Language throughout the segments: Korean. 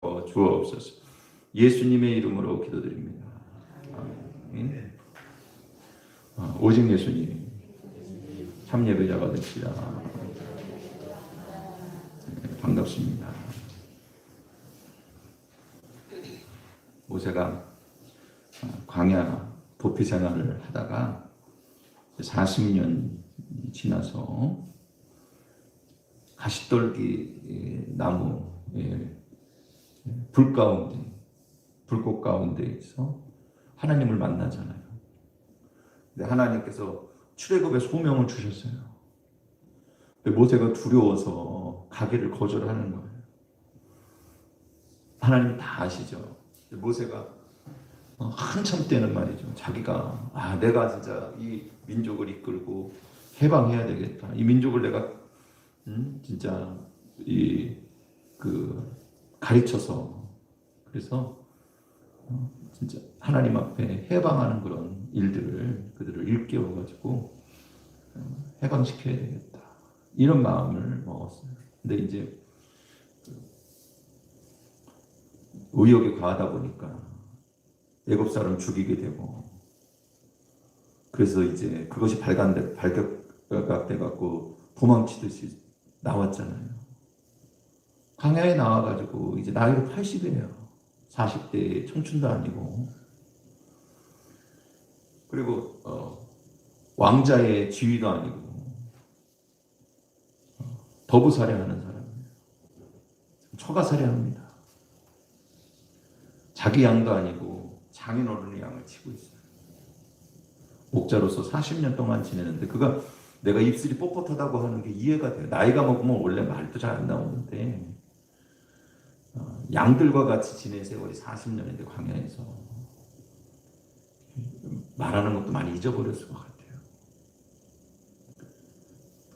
주옵소서. 예수님의 이름으로 기도드립니다. 아멘. 오직 예수님 참 예배자가 되시라. 반갑습니다. 모세가 광야 도피 생활을 하다가 40년 지나서 가시떨기 나무에 불꽃 가운데에서 하나님을 만나잖아요. 근데 하나님께서 출애굽의 소명을 주셨어요. 근데 모세가 두려워서 가기를 거절하는 거예요. 하나님 다 아시죠. 모세가 한참 때는 말이죠. 자기가 내가 진짜 이 민족을 이끌고 해방해야 되겠다. 이 민족을 내가 진짜 가르쳐서 그래서 진짜 하나님 앞에 해방하는 그런 일들을 그들을 일깨워가지고 해방시켜야 되겠다. 이런 마음을 먹었어요. 근데 이제 의욕이 과하다 보니까 애굽 사람 죽이게 되고 그래서 이제 그것이 발각돼 갖고 도망치듯이 나왔잖아요. 광야에 나와가지고 이제 나이가 80이에요. 40대 청춘도 아니고. 그리고 왕자의 지위도 아니고 더부살해하는 사람이에요. 초가살해합니다. 자기 양도 아니고 장인어른의 양을 치고 있어요. 목자로서 40년 동안 지내는데 그가 내가 입술이 뻣뻣하다고 하는 게 이해가 돼요. 나이가 먹으면 원래 말도 잘 안 나오는데 양들과 같이 지낸 세월이 40년인데 광야에서 말하는 것도 많이 잊어버렸을 것 같아요.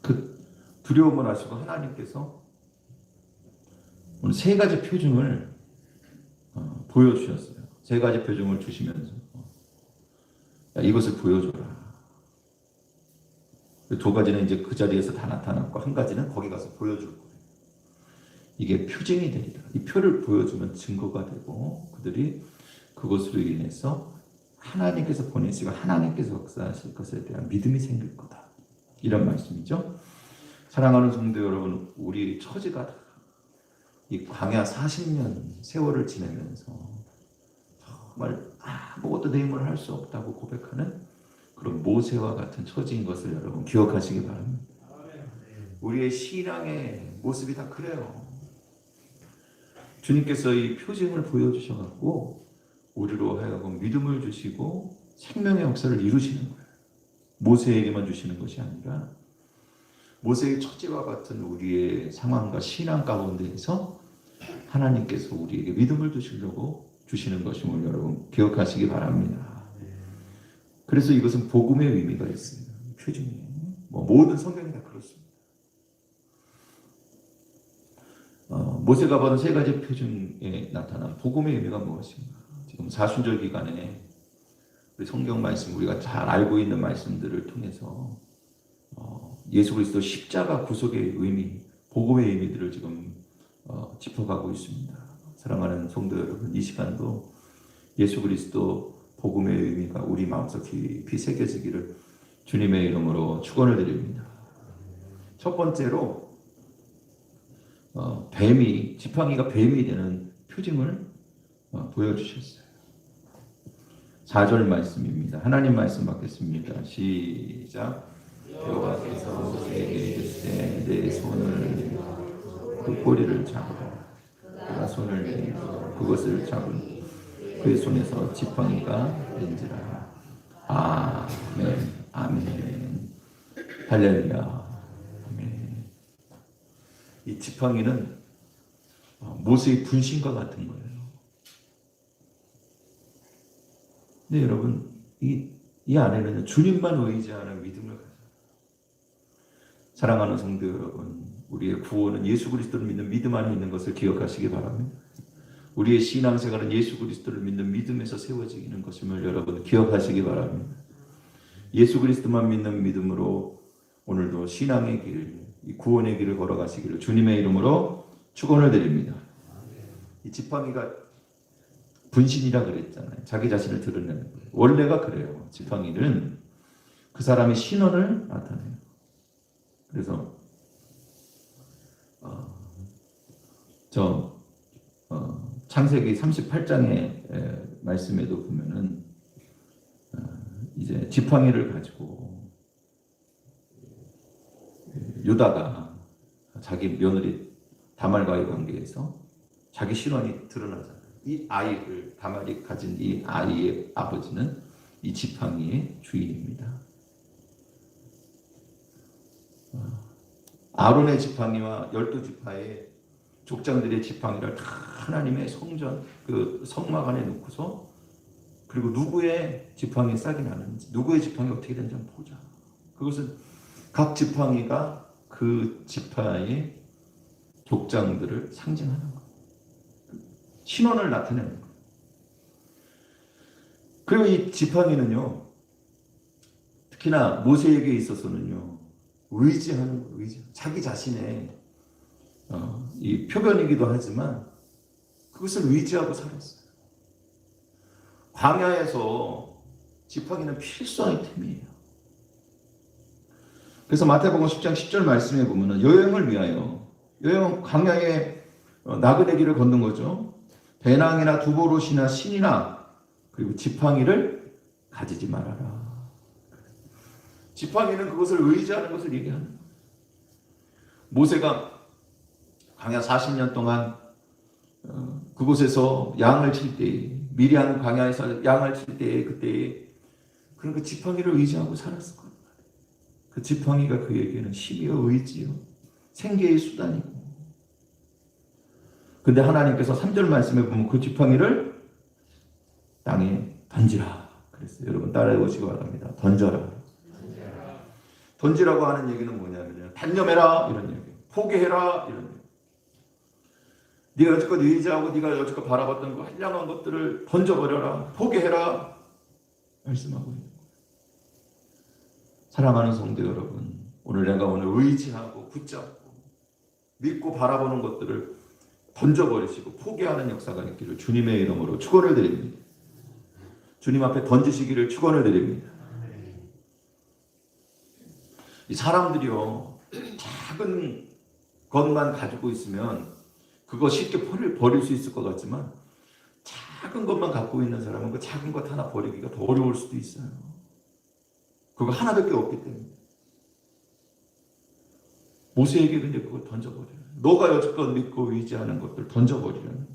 그 두려움을 아시고 하나님께서 오늘 세 가지 표징을 보여주셨어요. 세 가지 표징을 주시면서 이것을 보여줘라. 두 가지는 이제 그 자리에서 다 나타났고 한 가지는 거기 가서 보여줄 거예요. 이게 표징이 되리라. 이 표를 보여주면 증거가 되고 그들이 그것으로 인해서 하나님께서 보내시고 하나님께서 역사하실 것에 대한 믿음이 생길 거다. 이런 말씀이죠. 사랑하는 성도 여러분, 우리 처지가 이 광야 40년 세월을 지내면서 정말 아무것도 내 힘으로 할 수 없다고 고백하는 그런 모세와 같은 처지인 것을 여러분 기억하시기 바랍니다. 우리의 신앙의 모습이 다 그래요. 주님께서 이 표징을 보여주셔갖고 우리로 하여금 믿음을 주시고 생명의 역사를 이루시는 거예요. 모세에게만 주시는 것이 아니라 모세의 처지와 같은 우리의 상황과 신앙 가운데에서 하나님께서 우리에게 믿음을 주시려고 주시는 것임을 여러분 기억하시기 바랍니다. 그래서 이것은 복음의 의미가 있습니다. 표징이 모든 성경이 다 그렇습니다. 모세가 받은 세 가지 표징에 나타난 복음의 의미가 무엇인가? 지금 사순절 기간에 우리 성경 말씀 우리가 잘 알고 있는 말씀들을 통해서 예수 그리스도 십자가 구속의 의미, 복음의 의미들을 지금 짚어가고 있습니다. 사랑하는 성도 여러분, 이 시간도 예수 그리스도 복음의 의미가 우리 마음속 깊이 새겨지기를 주님의 이름으로 축원을 드립니다. 첫 번째로 지팡이가 뱀이 되는 표징을 보여주셨어요. 4절 말씀입니다. 하나님 말씀 받겠습니다. 시작. 여호와께서 모세에게 이르시되 내 손을 그 꼬리를 잡으라. 그가 손을 내밀어 그것을 잡은 그의 손에서 지팡이가 된지라. 아멘. 아멘. 할렐루야. 이 지팡이는 모세의 분신과 같은 거예요. 근데 여러분, 이 안에는 주님만 의지하는 믿음을 가져요. 사랑하는 성도 여러분, 우리의 구원은 예수 그리스도를 믿는 믿음 안에 있는 것을 기억하시기 바랍니다. 우리의 신앙생활은 예수 그리스도를 믿는 믿음에서 세워지는 것임을 여러분 기억하시기 바랍니다. 예수 그리스도만 믿는 믿음으로 오늘도 신앙의 길, 이 구원의 길을 걸어가시기를 주님의 이름으로 축원을 드립니다. 이 지팡이가 분신이라 그랬잖아요. 자기 자신을 드러내는 거예요. 원래가 그래요. 지팡이는 그 사람의 신원을 나타내요. 그래서 창세기 38장의 말씀에도 보면은 이제 지팡이를 가지고 유다가 자기 며느리 다말과의 관계에서 자기 신원이 드러나잖아요. 이 아이를 다말이 가진 이 아이의 아버지는 이 지팡이의 주인입니다. 아론의 지팡이와 12지파의 족장들의 지팡이를 다 하나님의 성전 그 성막 안에 놓고서 그리고 누구의 지팡이 싹이 나는지 누구의 지팡이 어떻게 되는지 한번 보자. 그것은 각 지팡이가 그 지파의 족장들을 상징하는 거예요. 신원을 나타내는 거예요. 그리고 이 지팡이는요, 특히나 모세에게 있어서는요, 의지하는 거예요. 자기 자신의 이 표변이기도 하지만 그것을 의지하고 살았어요. 광야에서 지팡이는 필수 아이템이에요. 그래서 마태복음 10장 10절 말씀에 보면은 여행을 위하여 여행 광야에 나그네길을 걷는 거죠. 배낭이나 두보롯이나 신이나 그리고 지팡이를 가지지 말아라. 지팡이는 그것을 의지하는 것을 얘기하는 거예요. 모세가 광야 40년 동안 그곳에서 양을 칠 때, 미리안 광야에서 양을 칠 때, 그때 그런 그 지팡이를 의지하고 살았을 거예요. 그 지팡이가 그에게는 힘이요, 의지요, 생계의 수단이고. 근데 하나님께서 3절 말씀에 보면 그 지팡이를 땅에 던지라 그랬어요. 여러분 따라해 보시기 바랍니다. 던져라. 던지라고 하는 얘기는 뭐냐면요, 단념해라 이런 얘기예요. 포기해라 이런 얘기예요. 네가 여지껏 의지하고 네가 여지껏 바라봤던 그 한량한 것들을 던져버려라. 포기해라. 말씀하고 있는 거예요. 사랑하는 성도 여러분, 오늘 내가 의지하고 붙잡고 믿고 바라보는 것들을 던져버리시고 포기하는 역사가 있기를 주님의 이름으로 축원을 드립니다. 주님 앞에 던지시기를 축원을 드립니다. 이 사람들이요, 작은 것만 가지고 있으면 그거 쉽게 버릴 수 있을 것 같지만 작은 것만 갖고 있는 사람은 그 작은 것 하나 버리기가 더 어려울 수도 있어요. 그거 하나밖에 없기 때문에. 모세에게 근데 그걸 던져버려요. 너가 여지껏 믿고 의지하는 것들 던져버리라는.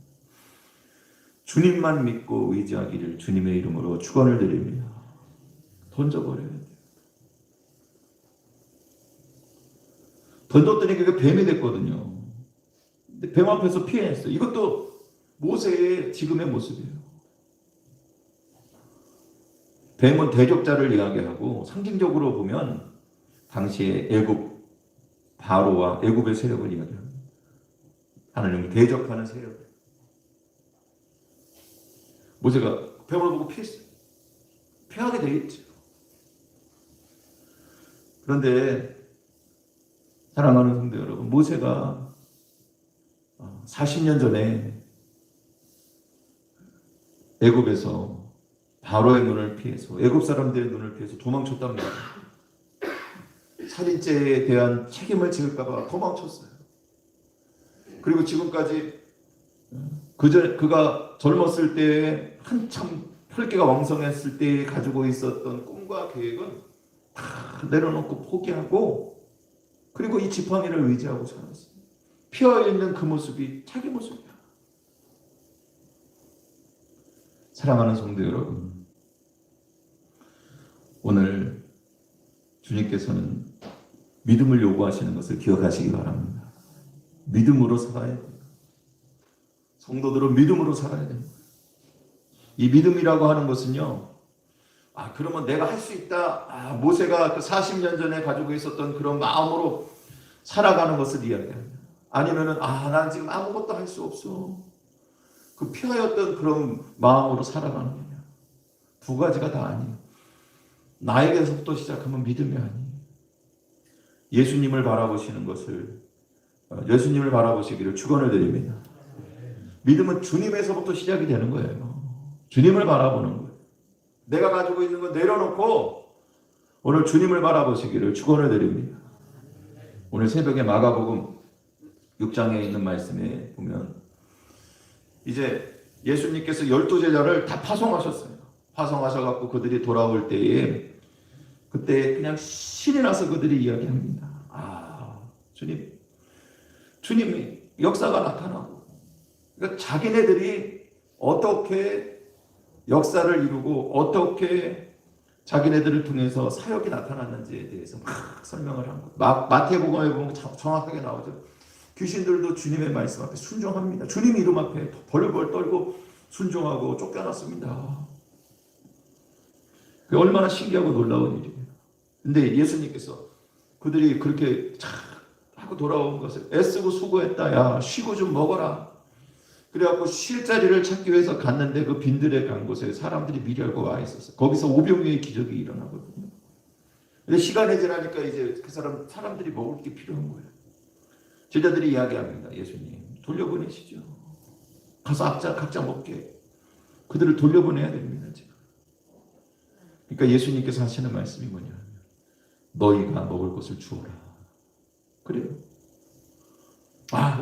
주님만 믿고 의지하기를 주님의 이름으로 축원을 드립니다. 던져버려야 돼요. 던졌더니 그게 뱀이 됐거든요. 근데 뱀 앞에서 피해냈어요. 이것도 모세의 지금의 모습이에요. 뱀은 대적자를 이야기하고 상징적으로 보면 당시의 애굽 바로와 애굽의 세력을 이야기합니다. 하나님을 대적하는 세력. 모세가 뱀을 보고 피했어요. 피하게 되겠죠. 그런데 사랑하는 성도 여러분, 모세가 40년 전에 애굽에서 바로의 눈을 피해서 애굽 사람들의 눈을 피해서 도망쳤단 말이에요. 살인죄에 대한 책임을 지을까 봐 도망쳤어요. 그리고 지금까지 그가 젊었을 때 한참 혈기가 왕성했을 때 가지고 있었던 꿈과 계획은 다 내려놓고 포기하고 그리고 이 지팡이를 의지하고 살았어요. 피어있는 그 모습이 자기 모습이야. 사랑하는 성도 여러분, 오늘 주님께서는 믿음을 요구하시는 것을 기억하시기 바랍니다. 믿음으로 살아야 돼요. 성도들은 믿음으로 살아야 됩니다. 이 믿음이라고 하는 것은요, 그러면 내가 할 수 있다. 모세가 그 40년 전에 가지고 있었던 그런 마음으로 살아가는 것을 이야기합니다. 아니면은, 난 지금 아무것도 할 수 없어. 그 피하였던 그런 마음으로 살아가는 거냐. 두 가지가 다 아니에요. 나에게서부터 시작하면 믿음이 아니에요. 예수님을 바라보시는 것을, 예수님을 바라보시기를 축원을 드립니다. 믿음은 주님에서부터 시작이 되는 거예요. 주님을 바라보는 거예요. 내가 가지고 있는 거 내려놓고 오늘 주님을 바라보시기를 축원을 드립니다. 오늘 새벽에 마가복음 6장에 있는 말씀에 보면 이제 예수님께서 12제자를 다 파송하셨어요. 파송하셔갖고 그들이 돌아올 때에 그때 그냥 신이 나서 그들이 이야기합니다. 주님이 역사가 나타나고 그러니까 자기네들이 어떻게 역사를 이루고 어떻게 자기네들을 통해서 사역이 나타났는지에 대해서 막 설명을 한 거예요. 마태복음에 보면 정확하게 나오죠. 귀신들도 주님의 말씀 앞에 순종합니다. 주님 이름 앞에 벌벌 떨고 순종하고 쫓겨났습니다. 그게 얼마나 신기하고 놀라운 일이에요. 근데 예수님께서 그들이 그렇게 하고 돌아온 것을 애쓰고 수고했다. 야, 쉬고 좀 먹어라. 그래갖고 쉴 자리를 찾기 위해서 갔는데 그 빈들에 간 곳에 사람들이 미리 알고 와 있었어요. 거기서 오병이어의 기적이 일어나거든요. 근데 시간이 지나니까 이제 그 사람들이 먹을 게 필요한 거예요. 제자들이 이야기합니다. 예수님 돌려보내시죠. 가서 각자 먹게. 그들을 돌려보내야 됩니다. 지금. 그러니까 예수님께서 하시는 말씀이 뭐냐면 너희가 먹을 것을 주어라. 그래요.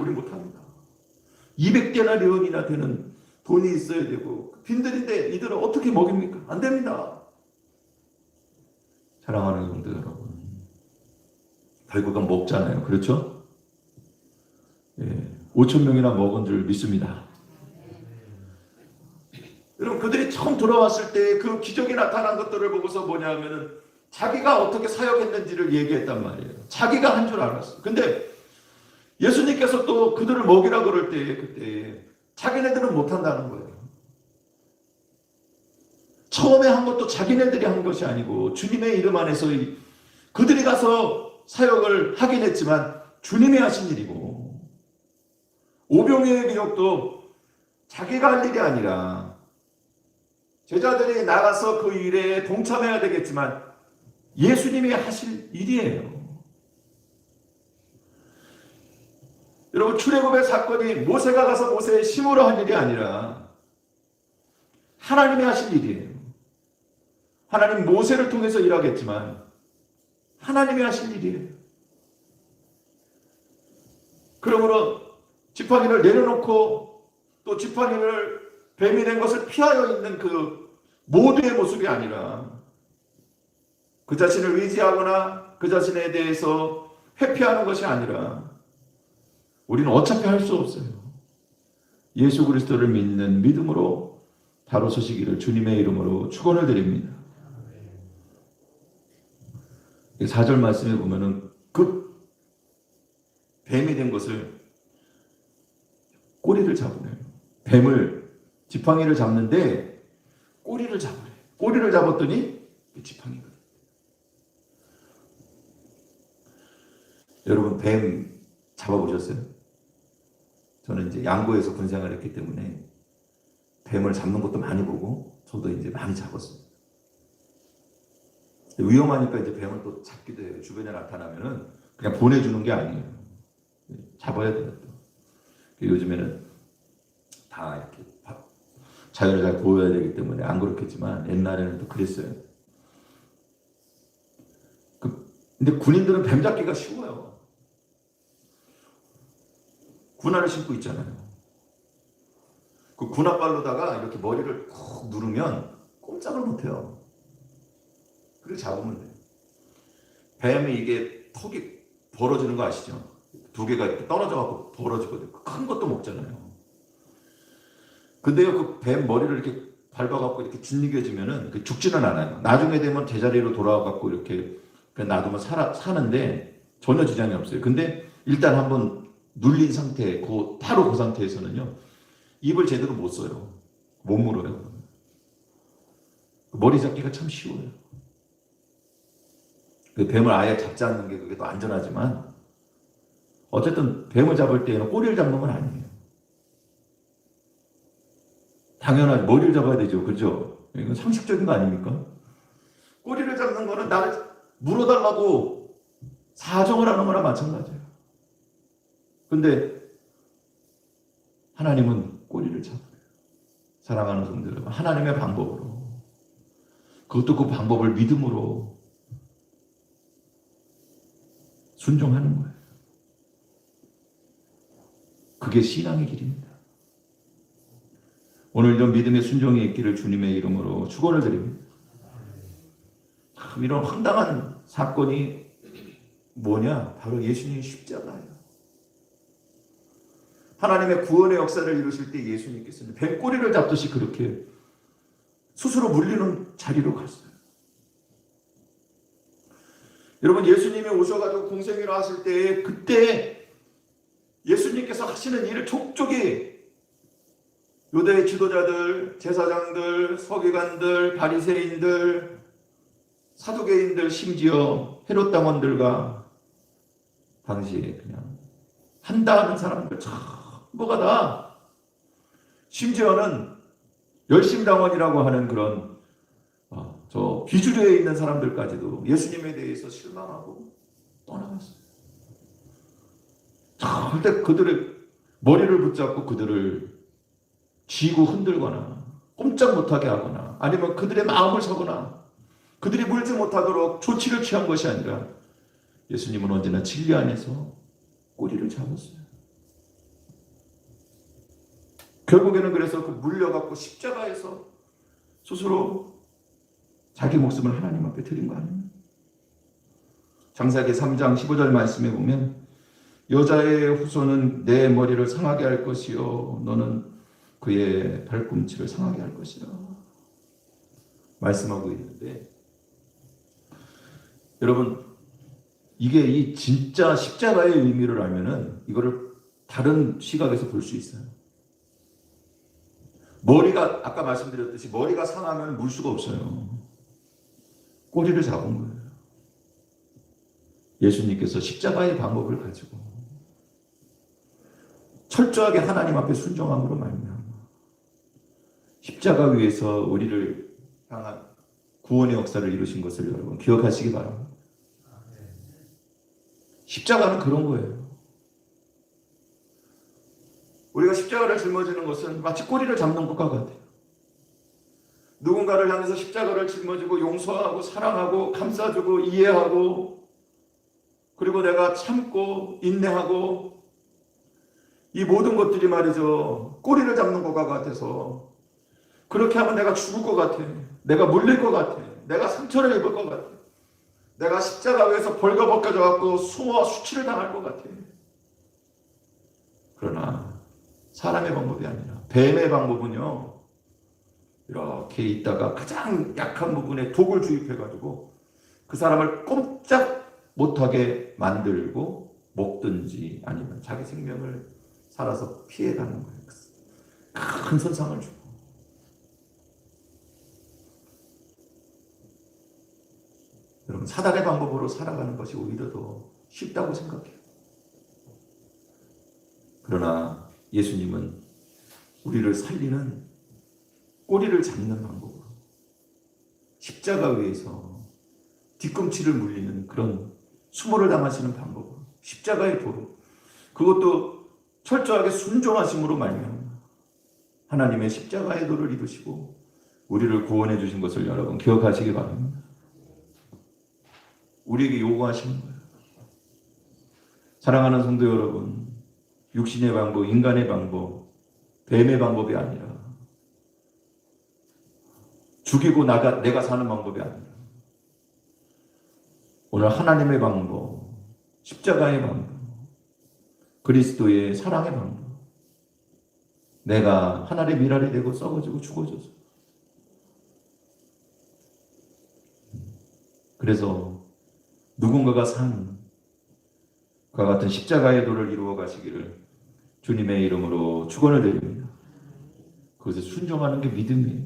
우리 못합니다. 200데나리온이나 되는 돈이 있어야 되고 빈들인데 이들은 어떻게 먹입니까? 안 됩니다. 사랑하는 성도 여러분, 결국은 먹잖아요. 그렇죠? 5,000명이나 먹은 줄 믿습니다. 여러분, 그들이 처음 돌아왔을 때 그 기적이 나타난 것들을 보고서 뭐냐면은 자기가 어떻게 사역했는지를 얘기했단 말이에요. 자기가 한 줄 알았어요. 근데 예수님께서 또 그들을 먹이라 그럴 때 그때 자기네들은 못한다는 거예요. 처음에 한 것도 자기네들이 한 것이 아니고 주님의 이름 안에서 그들이 가서 사역을 하긴 했지만 주님이 하신 일이고 오병이어의 기적도 자기가 할 일이 아니라 제자들이 나가서 그 일에 동참해야 되겠지만 예수님이 하실 일이에요. 여러분, 출애굽의 사건이 모세가 가서 모세의 힘으로 한 일이 아니라 하나님이 하실 일이에요. 하나님 모세를 통해서 일하겠지만 하나님이 하실 일이에요. 그러므로 지팡이를 내려놓고 또 지팡이를 뱀이 된 것을 피하여 있는 그 모두의 모습이 아니라 그 자신을 의지하거나 그 자신에 대해서 회피하는 것이 아니라 우리는 어차피 할 수 없어요. 예수 그리스도를 믿는 믿음으로 바로 서시기를 주님의 이름으로 축원을 드립니다. 4절 말씀에 보면은 그 뱀이 된 것을 꼬리를 잡으래요. 지팡이를 잡는데 꼬리를 잡으래요. 꼬리를 잡았더니 지팡이거든요. 여러분, 뱀 잡아보셨어요? 저는 이제 양구에서 군생활을 했기 때문에 뱀을 잡는 것도 많이 보고 저도 이제 많이 잡았어요. 위험하니까 이제 뱀을 또 잡기도 해요. 주변에 나타나면은 그냥 보내주는 게 아니에요. 잡아야 돼요. 또. 요즘에는 다 이렇게 자연을 잘 보호해야 되기 때문에 안 그렇겠지만 옛날에는 또 그랬어요. 근데 군인들은 뱀 잡기가 쉬워요. 군화를 신고 있잖아요. 그 군화발로다가 이렇게 머리를 콕 누르면 꼼짝을 못해요. 그렇게 잡으면 돼요. 뱀이 이게 턱이 벌어지는 거 아시죠? 두 개가 이렇게 떨어져갖고 벌어지거든요. 큰 것도 먹잖아요. 근데요, 그 뱀 머리를 이렇게 밟아갖고 이렇게 짓이겨지면은 죽지는 않아요. 나중에 되면 제자리로 돌아와갖고 이렇게 놔두면 사는데 전혀 지장이 없어요. 근데 일단 한번 눌린 상태, 바로 그 상태에서는요, 입을 제대로 못 써요. 못 물어요. 머리 잡기가 참 쉬워요. 그 뱀을 아예 잡지 않는 게 그게 더 안전하지만, 어쨌든 뱀을 잡을 때에는 꼬리를 잡는 건 아니에요. 당연하지. 머리를 잡아야 되죠. 그죠? 이건 상식적인 거 아닙니까? 꼬리를 잡는 거는 나를 물어달라고 사정을 하는 거나 마찬가지예요. 근데 하나님은 꼬리를 잡아요. 사랑하는 성도 여러분, 하나님의 방법으로, 그것도 그 방법을 믿음으로 순종하는 거예요. 그게 신앙의 길입니다. 오늘도 믿음의 순종이 있기를 주님의 이름으로 축원을 드립니다. 이런 황당한 사건이 뭐냐? 바로 예수님의 십자가예요. 하나님의 구원의 역사를 이루실 때 예수님께서는 뱀꼬리를 잡듯이 그렇게 스스로 물리는 자리로 갔어요. 여러분, 예수님이 오셔가지고 공생애를 하실 때 그때 예수님께서 하시는 일을 족족이 유대의 지도자들, 제사장들, 서기관들, 바리새인들, 사두개인들, 심지어 헤롯 당원들과 당시에 그냥 한다 하는 사람들 전부가 다, 심지어는 열심당원이라고 하는 그런 저 비주류에 있는 사람들까지도 예수님에 대해서 실망하고 떠나갔어요. 절대 그들의 머리를 붙잡고 그들을 쥐고 흔들거나 꼼짝 못하게 하거나 아니면 그들의 마음을 서거나 그들이 물지 못하도록 조치를 취한 것이 아니라 예수님은 언제나 진리 안에서 꼬리를 잡았어요. 결국에는 그래서 그 물려갖고 십자가에서 스스로 자기 목숨을 하나님 앞에 드린 거 아닙니까? 장사기 3장 15절 말씀에 보면 여자의 후손은 내 머리를 상하게 할 것이요 너는 그의 발꿈치를 상하게 할 것이라 말씀하고 있는데, 여러분, 이게 이 진짜 십자가의 의미를 알면은 이거를 다른 시각에서 볼 수 있어요. 머리가, 아까 말씀드렸듯이 머리가 상하면 물 수가 없어요. 꼬리를 잡은 거예요. 예수님께서 십자가의 방법을 가지고 철저하게 하나님 앞에 순종함으로 말미암아 십자가 위에서 우리를 향한 구원의 역사를 이루신 것을 여러분 기억하시기 바랍니다. 십자가는 그런 거예요. 우리가 십자가를 짊어지는 것은 마치 꼬리를 잡는 것과 같아요. 누군가를 향해서 십자가를 짊어지고 용서하고 사랑하고 감싸주고 이해하고 그리고 내가 참고 인내하고 이 모든 것들이 말이죠, 꼬리를 잡는 것과 같아서 그렇게 하면 내가 죽을 것 같아. 내가 물릴 것 같아. 내가 상처를 입을 것 같아. 내가 십자가 위에서 벌거벗겨져갖고 수모와 수치를 당할 것 같아. 그러나 사람의 방법이 아니라 뱀의 방법은요, 이렇게 있다가 가장 약한 부분에 독을 주입해가지고 그 사람을 꼼짝 못하게 만들고 먹든지 아니면 자기 생명을 살아서 피해가는 거예요. 큰 손상을 주고. 여러분, 사단의 방법으로 살아가는 것이 오히려 더 쉽다고 생각해요. 그러나 예수님은 우리를 살리는 꼬리를 잡는 방법으로 십자가 위에서 뒤꿈치를 물리는 그런 수모를 당하시는 방법으로 십자가의 도로, 그것도 철저하게 순종하심으로 말미암아 하나님의 십자가의 도를 이루시고 우리를 구원해 주신 것을 여러분 기억하시기 바랍니다. 우리에게 요구하시는 거예요. 사랑하는 성도 여러분, 육신의 방법, 인간의 방법, 뱀의 방법이 아니라 죽이고 내가 사는 방법이 아니라 오늘 하나님의 방법, 십자가의 방법, 그리스도의 사랑의 방법, 내가 하나님의 미랄이 되고 썩어지고 죽어져서, 그래서 누군가가 산 그와 같은 십자가의 도를 이루어 가시기를 주님의 이름으로 축원을 드립니다. 그것에 순종하는 게 믿음이에요.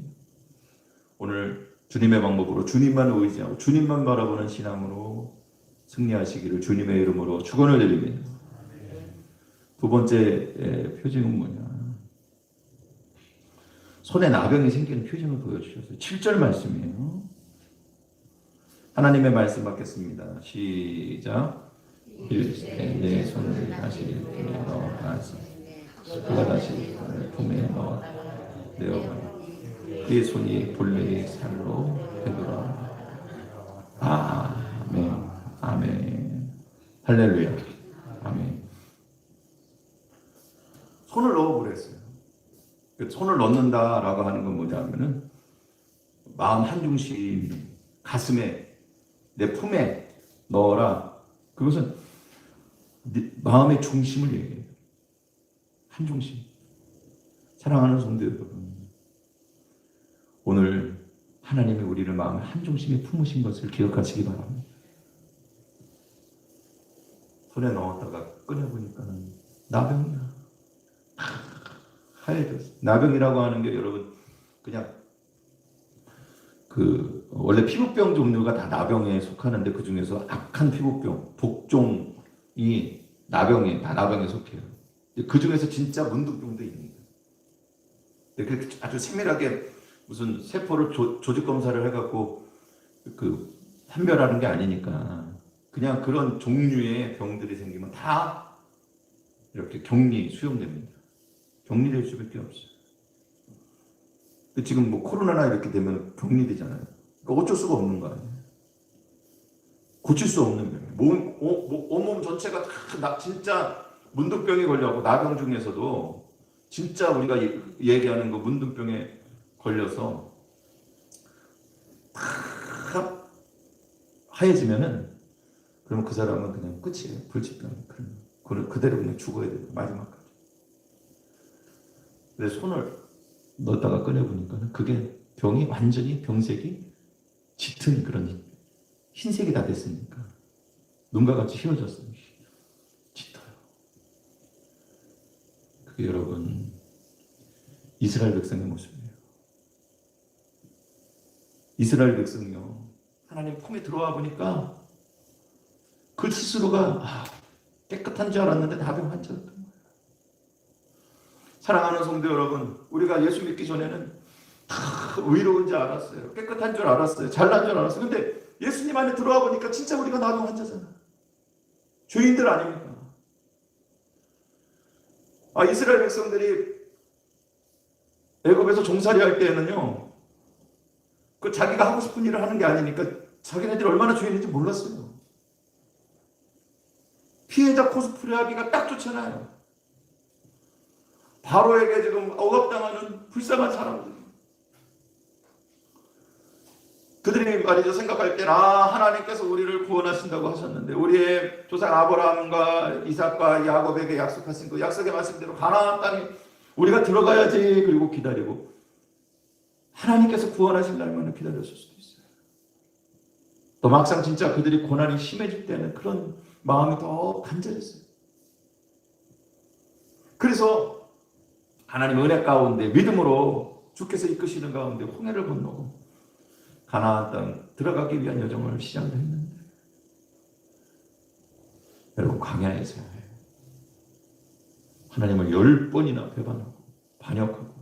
오늘 주님의 방법으로 주님만 의지하고 주님만 바라보는 신앙으로 승리하시기를 주님의 이름으로 축원을 드립니다. 두 번째 표징은 뭐냐? 손에 나병이 생기는 표징을 보여주셨어요. 7절 말씀이에요. 하나님의 말씀 받겠습니다. 시작. 내 손을 다시 넣어 다시 그가 다시 품에 내어가라. 그의 손이 본래의 살로 되돌아. 아멘. 아멘. 할렐루야. 아멘. 손을 넣어보랬어요. 손을 넣는다라고 하는 건 뭐냐면은 마음 한 중심, 가슴에, 내 품에 넣어라. 그것은 마음의 중심을 얘기해요. 한 중심. 사랑하는 성도 여러분, 오늘 하나님이 우리를 마음의 한 중심에 품으신 것을 기억하시기 바랍니다. 손에 넣었다가 꺼내보니까는 나병이야. 하얘졌어. 나병이라고 하는 게 여러분 그냥 원래 피부병 종류가 다 나병에 속하는데 그 중에서 악한 피부병, 독종이 나병에 다 나병에 속해요. 그 중에서 진짜 문둥병도 있는 거예요. 아주 세밀하게 무슨 세포를 조직 검사를 해갖고 판별하는 게 아니니까 그냥 그런 종류의 병들이 생기면 다 이렇게 격리 수용됩니다. 격리될 수밖에 없어요. 지금 뭐 코로나나 이렇게 되면 격리되잖아요. 그러니까 어쩔 수가 없는 거 아니에요. 고칠 수 없는 병이에요. 온몸 전체가 다 진짜 문둥병에 걸려고 나병 중에서도 진짜 우리가 얘기하는 거 문둥병에 걸려서 다 하얘지면은 그러면 그 사람은 그냥 끝이에요. 불치병. 그대로 그냥 죽어야 돼요. 마지막까지. 근데 손을 넣었다가 꺼내보니까 그게 병이 완전히 병색이 짙은 그런 흰색이 다 됐으니까 눈과 같이 휘어졌어요. 짙어요. 그게 여러분 이스라엘 백성의 모습이에요. 이스라엘 백성이요. 하나님 품에 들어와 보니까 그 스스로가 깨끗한 줄 알았는데 나병 환자였던 거예요. 사랑하는 성도 여러분, 우리가 예수 믿기 전에는 다 의로운 줄 알았어요. 깨끗한 줄 알았어요. 잘난 줄 알았어요. 근데 예수님 안에 들어와 보니까 진짜 우리가 나병 환자잖아. 죄인들 아닙니까? 이스라엘 백성들이 애굽에서 종살이 할 때에는요, 자기가 하고 싶은 일을 하는 게 아니니까 자기네들이 얼마나 죄인인지 몰랐어요. 피해자 코스프레 하기가 딱 좋잖아요. 바로에게 지금 억압당하는 불쌍한 사람들. 그들이 말이죠, 생각할 때는 하나님께서 우리를 구원하신다고 하셨는데 우리의 조상 아브라함과 이삭과 야곱에게 약속하신 그 약속의 말씀대로 가나안 땅에 우리가 들어가야지. 그리고 기다리고 하나님께서 구원하신 날만을 기다렸을 수도 있어요. 또 막상 진짜 그들이 고난이 심해질 때는 그런 마음이 더 간절했어요. 그래서 하나님 은혜 가운데 믿음으로 주께서 이끄시는 가운데 홍해를 건너고 가나안 땅 들어가기 위한 여정을 시작을 했는데 여러분 광야에서 하나님을 10번이나 배반하고 반역하고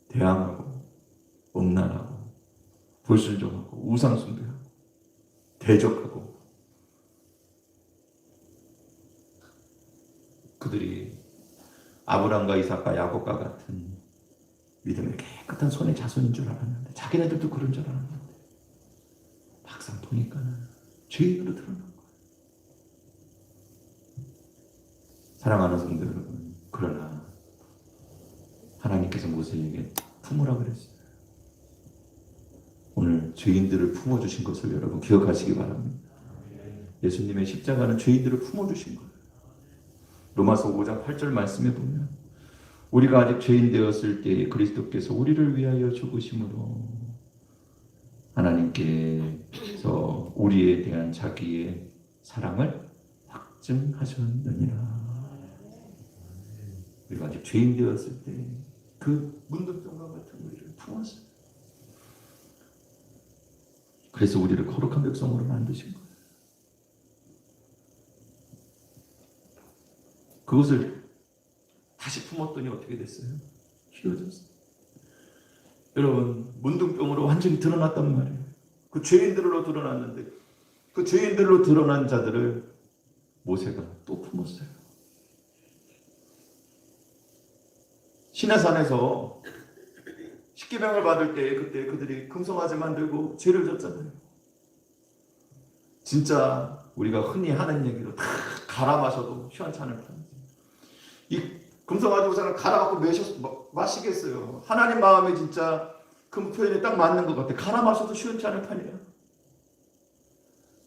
대항하고 음란하고 불순종하고 우상숭배하고 대적하고 그들이 아브라함과 이삭과 야곱과 같은 믿음의 깨끗한 손의 자손인 줄 알았는데 자기네들도 그런 줄 알았는데 막상 보니까는 죄인으로 드러난 거예요. 사랑하는 성도 여러분, 그러나 하나님께서 모세에게 품으라 그랬어요. 오늘 죄인들을 품어주신 것을 여러분 기억하시기 바랍니다. 예수님의 십자가는 죄인들을 품어주신 거예요. 로마서 5장 8절 말씀에 보면 우리가 아직 죄인 되었을 때 그리스도께서 우리를 위하여 죽으심으로 하나님께서 우리에 대한 자기의 사랑을 확증하셨느니라. 우리가 아직 죄인 되었을 때 그 문둥병과 같은 우리를 품었어요. 그래서 우리를 거룩한 백성으로 만드신 거예요. 그것을 다시 품었더니 어떻게 됐어요? 휘어졌어요. 여러분, 문둥병으로 완전히 드러났단 말이에요. 그 죄인들로 드러났는데 그 죄인들로 드러난 자들을 모세가 또 품었어요. 시내산에서 십계명을 받을 때 그때 그들이 금송아지 만들고 죄를 졌잖아요. 진짜 우리가 흔히 하는 얘기로 다 갈아 마셔도 시원찮을 판이지. 이 금송아지 우산을 갈아갖고 마시겠어요. 하나님 마음에 진짜 그 표현에 딱 맞는 것 같아. 갈아 마셔도 시원찮을 판이야.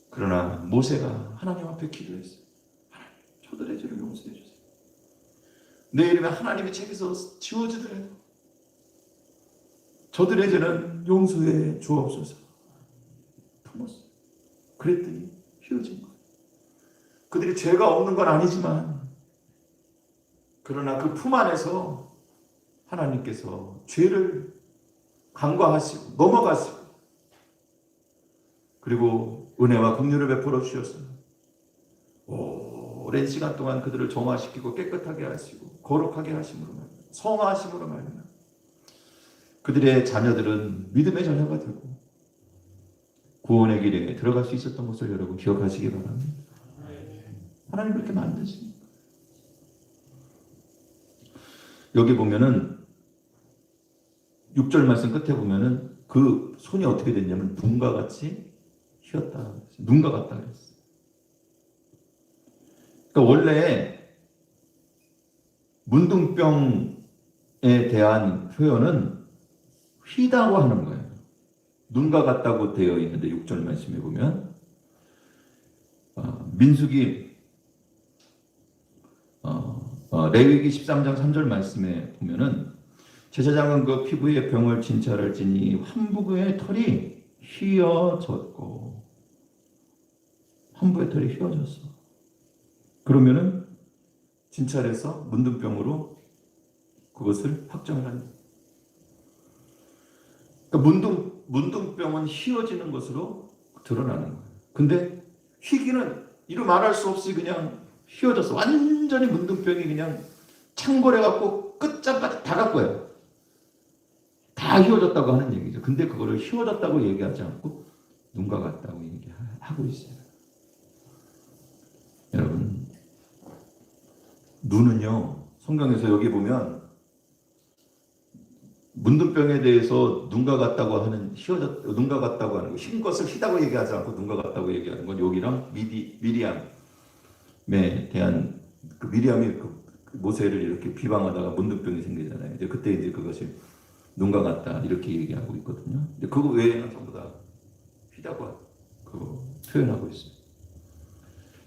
그러나 모세가 하나님 앞에 기도했어요. 하나님, 저들의 죄를 용서해 주세요. 내 이름에 하나님의 책에서 지워지더라도 저들의 죄는 용서해 주옵소서. 품었어요. 그랬더니 휘어진 거예요. 그들이 죄가 없는 건 아니지만 그러나 그 품 안에서 하나님께서 죄를 간과하시고 넘어가시고 그리고 은혜와 긍휼을 베풀어 주셨어요. 오랜 시간 동안 그들을 정화시키고 깨끗하게 하시고 거룩하게 하심으로 말미암아 성화하심으로 말미암아 그들의 자녀들은 믿음의 자녀가 되고 구원의 길에 들어갈 수 있었던 것을 여러분 기억하시기 바랍니다. 하나님 그렇게 만드십니다. 여기 보면은 6절 말씀 끝에 보면은 그 손이 어떻게 됐냐면 눈과 같이 휘었다. 눈과 같다 그랬어요. 그러니까 원래 문둥병에 대한 표현은 휘다고 하는 거예요. 눈과 같다고 되어 있는데 6절 말씀에 보면 민수기 레위기 13장 3절 말씀에 보면은 제사장은 그 피부에 병을 진찰할 지니 환부의 털이 휘어졌고 환부의 털이 휘어졌어. 그러면은 진찰해서 문둥병으로 그것을 확정을 한다. 그러니까 문둥병은 휘어지는 것으로 드러나는 거예요. 근데 휘기는 이루 말할 수 없이 그냥 휘어졌어. 완전히 문둥병이 그냥 창궐해갖고 끝장까지 다 갈 거예요. 다 휘어졌다고 하는 얘기죠. 근데 그거를 휘어졌다고 얘기하지 않고 눈과 같다고 얘기하고 있어요. 여러분, 눈은요, 성경에서 여기 보면 문둥병에 대해서 눈과 같다고 하는 눈과 같다고 하는 거, 흰 것을 휘다고 얘기하지 않고 눈과 같다고 얘기하는 건 여기랑 미리암에 대한 그 미리암이 그 모세를 이렇게 비방하다가 문둥병이 생기잖아요. 이제 그때 이제 그것이 눈과 같다 이렇게 얘기하고 있거든요. 근데 그거 외에는 전부 다 휘다고 그거 표현하고 있어요.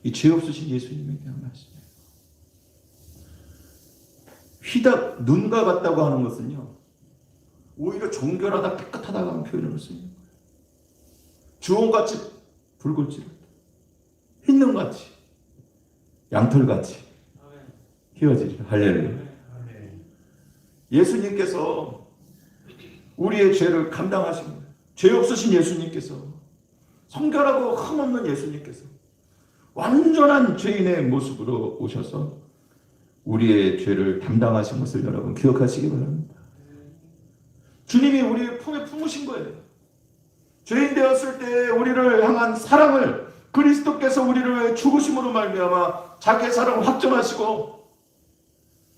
이 죄 없으신 예수님에 대한 말씀이에요. 휘다 눈과 같다고 하는 것은요. 오히려 정결하다 깨끗하다고 하는 표현을 쓰는 거예요. 주홍같이 붉을지라도 흰눈같이 양털같이 휘어지리라. 할렐루야. 예수님께서 우리의 죄를 감당하신 거예요. 죄 없으신 예수님께서 성결하고 흠없는 예수님께서 완전한 죄인의 모습으로 오셔서 우리의 죄를 담당하신 것을 여러분 기억하시기 바랍니다. 주님이 우리의 품에 품으신 거예요. 죄인 되었을 때 우리를 향한 사랑을 그리스도께서 우리를 위해 죽으심으로 말미암아 자기의 사랑을 확정하시고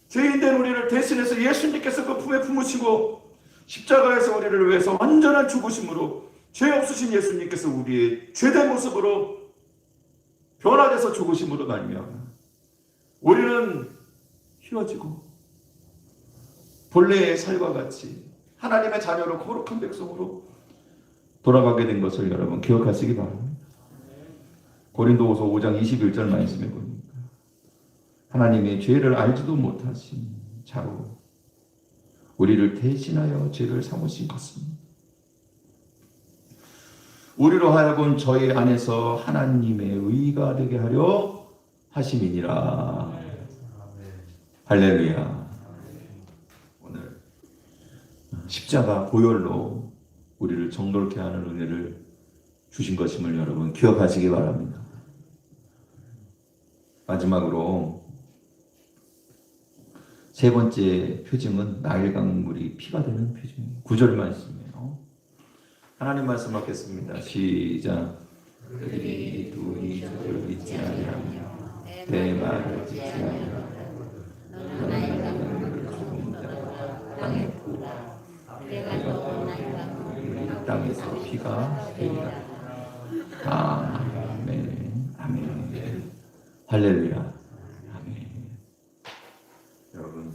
죄인 된 우리를 대신해서 예수님께서 그 품에 품으시고 십자가에서 우리를 위해서 완전한 죽으심으로 죄 없으신 예수님께서 우리의 죄된 모습으로 변화돼서 죽으심으로 말미암아 우리는 휘어지고 본래의 살과 같이 하나님의 자녀로 거룩한 백성으로 돌아가게 된 것을 여러분 기억하시기 바랍니다. 고린도후서 5장 21절 말씀해 보니까 하나님의 죄를 알지도 못하신 자로 우리를 대신하여 죄를 삼으신 것입니다. 우리로 하여금 저희 안에서 하나님의 의가 되게 하려 하심이니라. 할렐루야. 오늘 십자가 보혈로 우리를 정결케 하는 은혜를 주신 것임을 여러분 기억하시기 바랍니다. 마지막으로 세 번째 표징은 나일 강물이 피가 되는 표징입니다. 9절 말씀이에요. 하나님 말씀 받겠습니다. 시작. 그들이 둘이 저를 믿지 아니하며 내 말을 듣지 아니하고 너는 나일 강물을 조금 땅에 부으라. 내가 되어 우리 땅에서 피가 되리라. 아멘. 아멘. 할렐루야. 아멘. 여러분,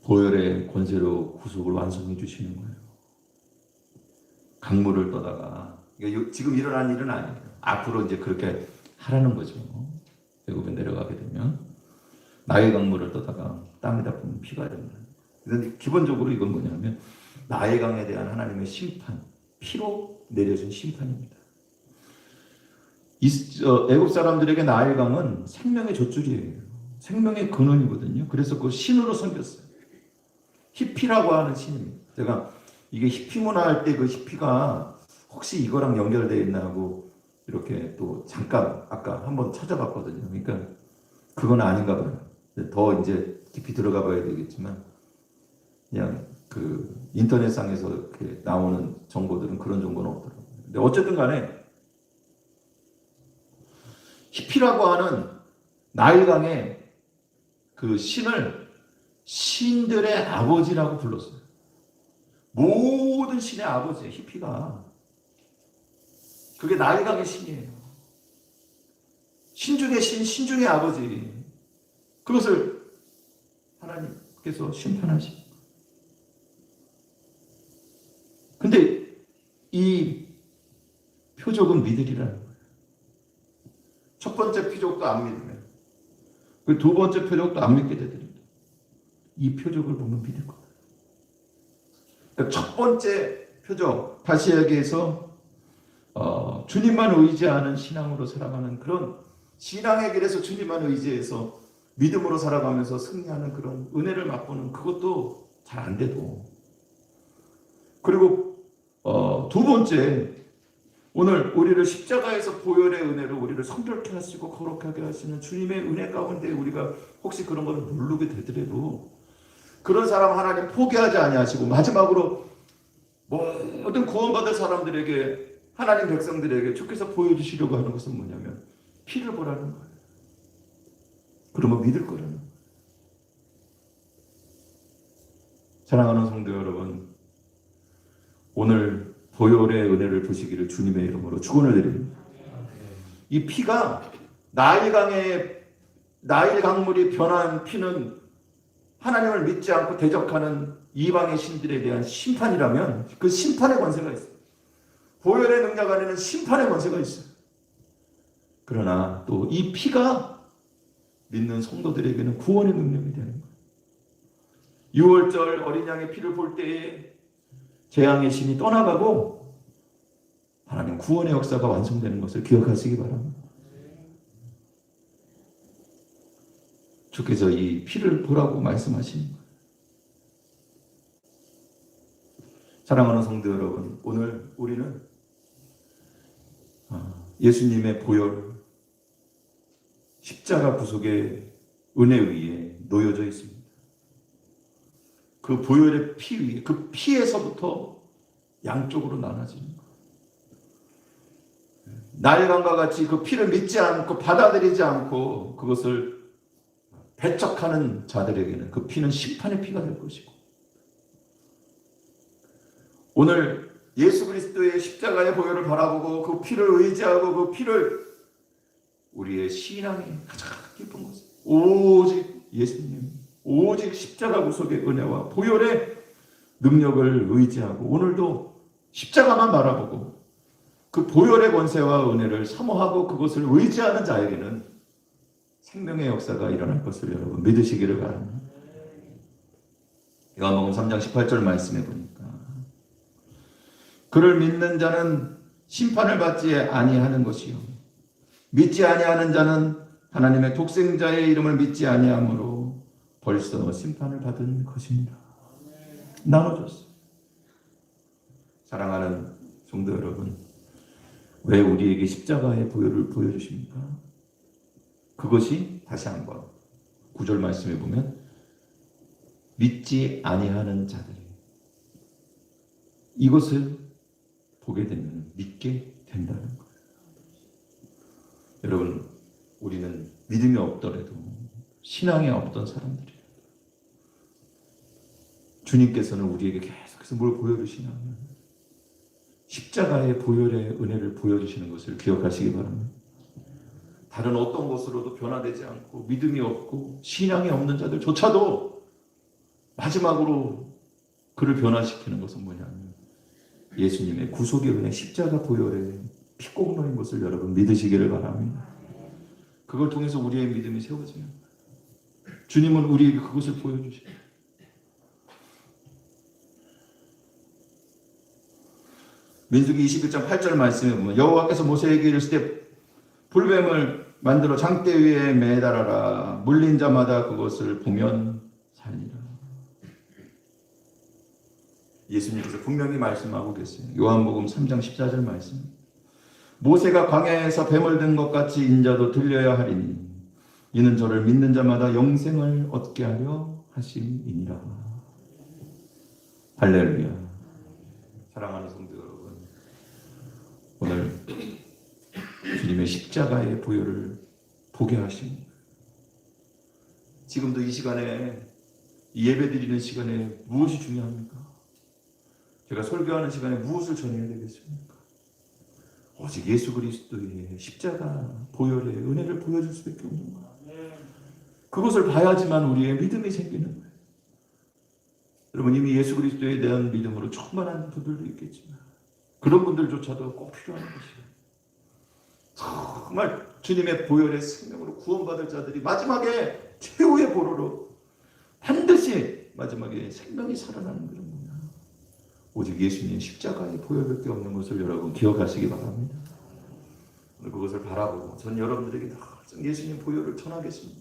보혈의 권세로 구속을 완성해 주시는 거예요. 강물을 떠다가 지금 일어난 일은 아니에요. 앞으로 이제 그렇게 하라는 거죠. 애굽에 내려가게 되면 나의 강물을 떠다가 땅에다 부으면 피가 됩니다. 그런데 기본적으로 이건 뭐냐면 나의 강에 대한 하나님의 심판, 피로 내려진 심판입니다. 애굽 사람들에게 나의 강은 생명의 젖줄이에요. 생명의 근원이거든요. 그래서 그 신으로 섬겼어요. 히피라고 하는 신입니다. 제가 이게 히피 문화 할 때 그 히피가 혹시 이거랑 연결되어 있나 하고 이렇게 또 잠깐 아까 한번 찾아봤거든요. 그러니까 그건 아닌가 봐요. 더 이제 깊이 들어가 봐야 되겠지만 그냥 그 인터넷상에서 이렇게 나오는 정보들은 그런 정보는 없더라고요. 근데 어쨌든 간에 히피라고 하는 나일강의 그 신을 신들의 아버지라고 불렀어요. 모든 신의 아버지예요, 히피가. 그게 나일강의 신이에요. 신 중의 신, 신 중의 아버지. 그것을 하나님께서 심판하시. 근데 이 표적은 믿으리라는 거예요. 첫 번째 표적도 안 믿으면 그 두 번째 표적도 안 믿게 되더랍니다. 이 표적을 보면 믿을 거예요. 그러니까 첫 번째 표적, 다시 얘기해서 주님만 의지하는 신앙으로 살아가는 그런 신앙의 길에서 주님만 의지해서 믿음으로 살아가면서 승리하는 그런 은혜를 맛보는 그것도 잘 안 돼도. 그리고 두 번째, 오늘 우리를 십자가에서 보혈의 은혜로 우리를 성결케 하시고 거룩하게 하시는 주님의 은혜 가운데 우리가 혹시 그런 걸 모르게 되더라도 그런 사람 하나님 포기하지 아니하시고 마지막으로 모든 구원받을 사람들에게 하나님 백성들에게 주께서 보여주시려고 하는 것은 뭐냐면 피를 보라는 거예요. 그러면 믿을 거라는 거예요. 사랑하는 성도 여러분, 오늘 보혈의 은혜를 보시기를 주님의 이름으로 축원을 드립니다. 이 피가 나일 강물이 변한 피는 하나님을 믿지 않고 대적하는 이방의 신들에 대한 심판이라면 그 심판의 권세가 있어요. 보혈의 능력 안에는 심판의 권세가 있어요. 그러나 또 이 피가 믿는 성도들에게는 구원의 능력이 되는 거예요. 6월절 어린 양의 피를 볼 때에 재앙의 신이 떠나가고 하나님 구원의 역사가 완성되는 것을 기억하시기 바랍니다. 주께서 이 피를 보라고 말씀하시는 거예요. 사랑하는 성도 여러분, 오늘 우리는 예수님의 보혈, 십자가 구속의 은혜 위에 놓여져 있습니다. 그 보혈의 피 위에, 그 피에서부터 양쪽으로 나눠지는 거예요. 나일강과 같이 그 피를 믿지 않고 받아들이지 않고 그것을 배척하는 자들에게는 그 피는 심판의 피가 될 것이고, 오늘 예수 그리스도의 십자가의 보혈을 바라보고 그 피를 의지하고 그 피를 우리의 신앙의 가장 깊은 곳, 오직 예수님, 오직 십자가 구속의 은혜와 보혈의 능력을 의지하고 오늘도 십자가만 바라보고 그 보혈의 권세와 은혜를 사모하고 그것을 의지하는 자에게는 생명의 역사가 일어날 것을 여러분 믿으시기를 바랍니다. 요한복음 3장 18절 말씀해 보니까 그를 믿는 자는 심판을 받지 아니하는 것이요 믿지 아니하는 자는 하나님의 독생자의 이름을 믿지 아니함으로 벌써 심판을 받은 것입니다. 나눠줬어요. 사랑하는 성도 여러분, 왜 우리에게 십자가의 보혈을 보여주십니까? 그것이 다시 한번 9절 말씀에 보면 믿지 아니하는 자들이 이것을 보게 되면 믿게 된다는 거예요. 여러분, 우리는 믿음이 없더라도 신앙이 없던 사람들이에요. 주님께서는 우리에게 계속해서 뭘 보여주시냐면 십자가의 보혈의 은혜를 보여주시는 것을 기억하시기 바랍니다. 다른 어떤 것으로도 변화되지 않고 믿음이 없고 신앙이 없는 자들조차도 마지막으로 그를 변화시키는 것은 뭐냐면 예수님의 구속의 은혜 십자가 보혈의 피공로인 것을 여러분 믿으시기를 바랍니다. 그걸 통해서 우리의 믿음이 세워져요. 주님은 우리에게 그것을 보여주셔요. 민수기 21장 8절 말씀에 보면 여호와께서 모세에게 이르시되 불뱀을 만들어 장대 위에 매달아라. 물린 자마다 그것을 보면 살리라. 예수님께서 분명히 말씀하고 계세요. 요한복음 3장 14절 말씀. 모세가 광야에서 뱀을 든 것 같이 인자도 들려야 하리니 이는 저를 믿는 자마다 영생을 얻게 하려 하심이니라. 할렐루야. 사랑하는 성도 여러분, 오늘 주님의 십자가의 보혈을 보게 하십니다. 지금도 이 시간에 이 예배 드리는 시간에 무엇이 중요합니까? 제가 설교하는 시간에 무엇을 전해야 되겠습니까? 오직 예수 그리스도의 십자가 보혈의 은혜를 보여줄 수밖에 없는 거예요. 그것을 봐야지만 우리의 믿음이 생기는 거예요. 여러분 이미 예수 그리스도에 대한 믿음으로 충만한 분들도 있겠지만 그런 분들조차도 꼭 필요한 것이에요. 정말 주님의 보혈의 생명으로 구원받을 자들이 마지막에 최후의 보루로 반드시 마지막에 생명이 살아나는 그런 거예요. 오직 예수님의 십자가의 보혈밖에 없는 것을 여러분 기억하시기 바랍니다. 오늘 그것을 바라보고 전 여러분들에게 항상 예수님 보혈을 전하겠습니다.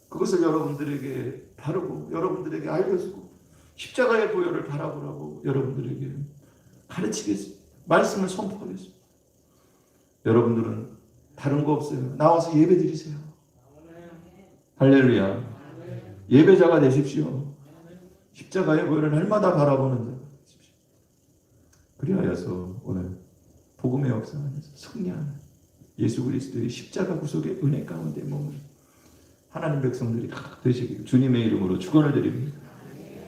그것을 여러분들에게 바르고 여러분들에게 알려주고 십자가의 보혈을 바라보라고 여러분들에게 가르치겠습니다. 말씀을 선포하겠습니다. 여러분들은 다른 거 없어요. 나와서 예배 드리세요. 할렐루야. 예배자가 되십시오. 십자가의 보혈을 날마다 바라보는 자 되십시오. 그리하여서 오늘 복음의 역사 안에서 승리하는 예수 그리스도의 십자가 구속의 은혜 가운데 머무는 하나님 백성들이 다 되시길 주님의 이름으로 축원을 드립니다.